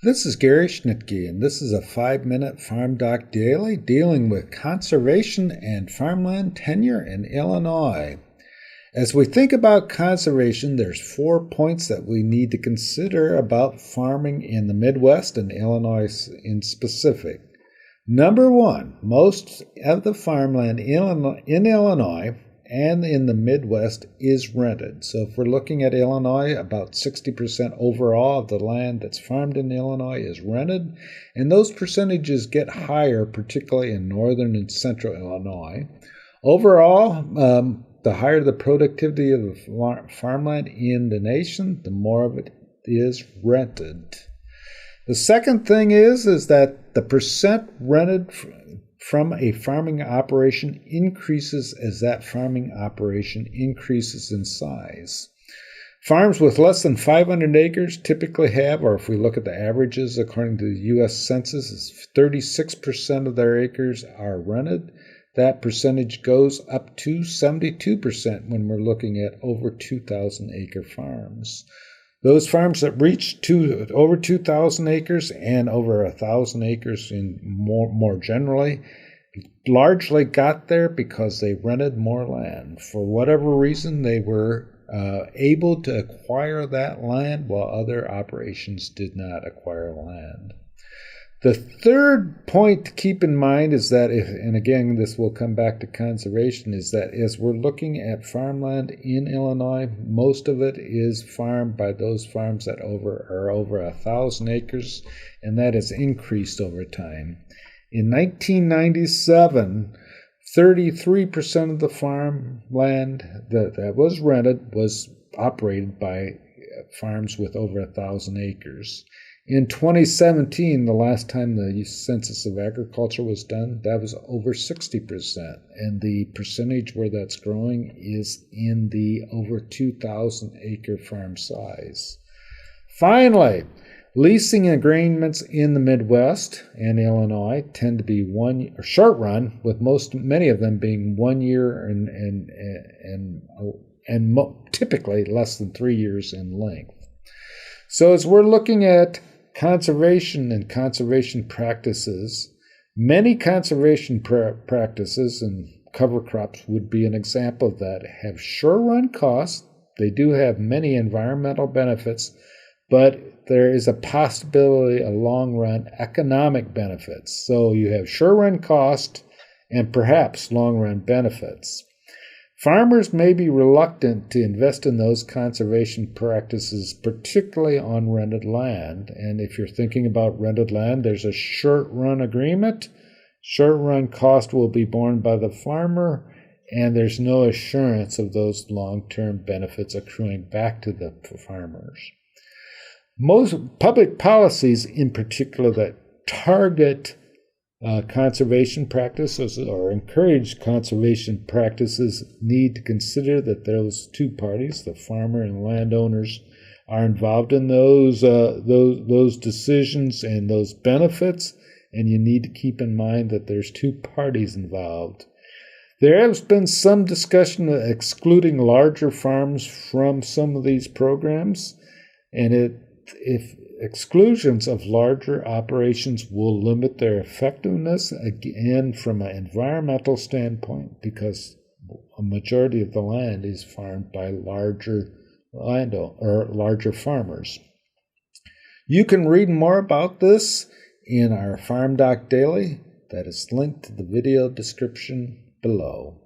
This is Gary Schnitke, and this is a 5-minute FarmDoc Daily dealing with conservation and farmland tenure in Illinois. As we think about conservation, there's 4 points that we need to consider about farming in the Midwest and Illinois in specific. Number 1, most of the farmland in Illinois and in the Midwest is rented. So if we're looking at Illinois, about 60% overall of the land that's farmed in Illinois is rented, and those percentages get higher, particularly in northern and central Illinois. Overall, the higher the productivity of the farmland in the nation, the more of it is rented. The second thing is that the percent rented from a farming operation increases as that farming operation increases in size. Farms with less than 500 acres typically have, or if we look at the averages according to the U.S. Census, is 36% of their acres are rented. That percentage goes up to 72% when we're looking at over 2,000 acre farms. Those farms that reach over 2,000 acres and over 1,000 acres in more generally largely got there because they rented more land. For whatever reason, they were able to acquire that land while other operations did not acquire land. The third point to keep in mind is that, and again, this will come back to conservation, is that as we're looking at farmland in Illinois, most of it is farmed by those farms that are over 1,000 acres, and that has increased over time. In 1997, 33% of the farmland that was rented was operated by farms with over 1,000 acres. In 2017, the last time the Census of Agriculture was done, that was over 60%. And the percentage where that's growing is in the over 2,000 acre farm size. Finally, leasing agreements in the Midwest and Illinois tend to be short run, with many of them being 1 year and typically less than 3 years in length. So as we're looking at conservation and conservation practices, many conservation practices, and cover crops would be an example of that, have short-run costs. They do have many environmental benefits, but there is a possibility of long-run economic benefits. So you have short-run cost and perhaps long-run benefits. Farmers may be reluctant to invest in those conservation practices, particularly on rented land. And if you're thinking about rented land, there's a short-run agreement. Short-run cost will be borne by the farmer, and there's no assurance of those long-term benefits accruing back to the farmers. Most public policies, in particular, that target conservation practices or encourage conservation practices, need to consider that those two parties, the farmer and landowners, are involved in those decisions and those benefits, and you need to keep in mind that there's two parties involved. There has been some discussion of excluding larger farms from some of these programs, and if exclusions of larger operations will limit their effectiveness, again, from an environmental standpoint, because a majority of the land is farmed by larger farmers. You can read more about this in our FarmDoc Daily that is linked to the video description below.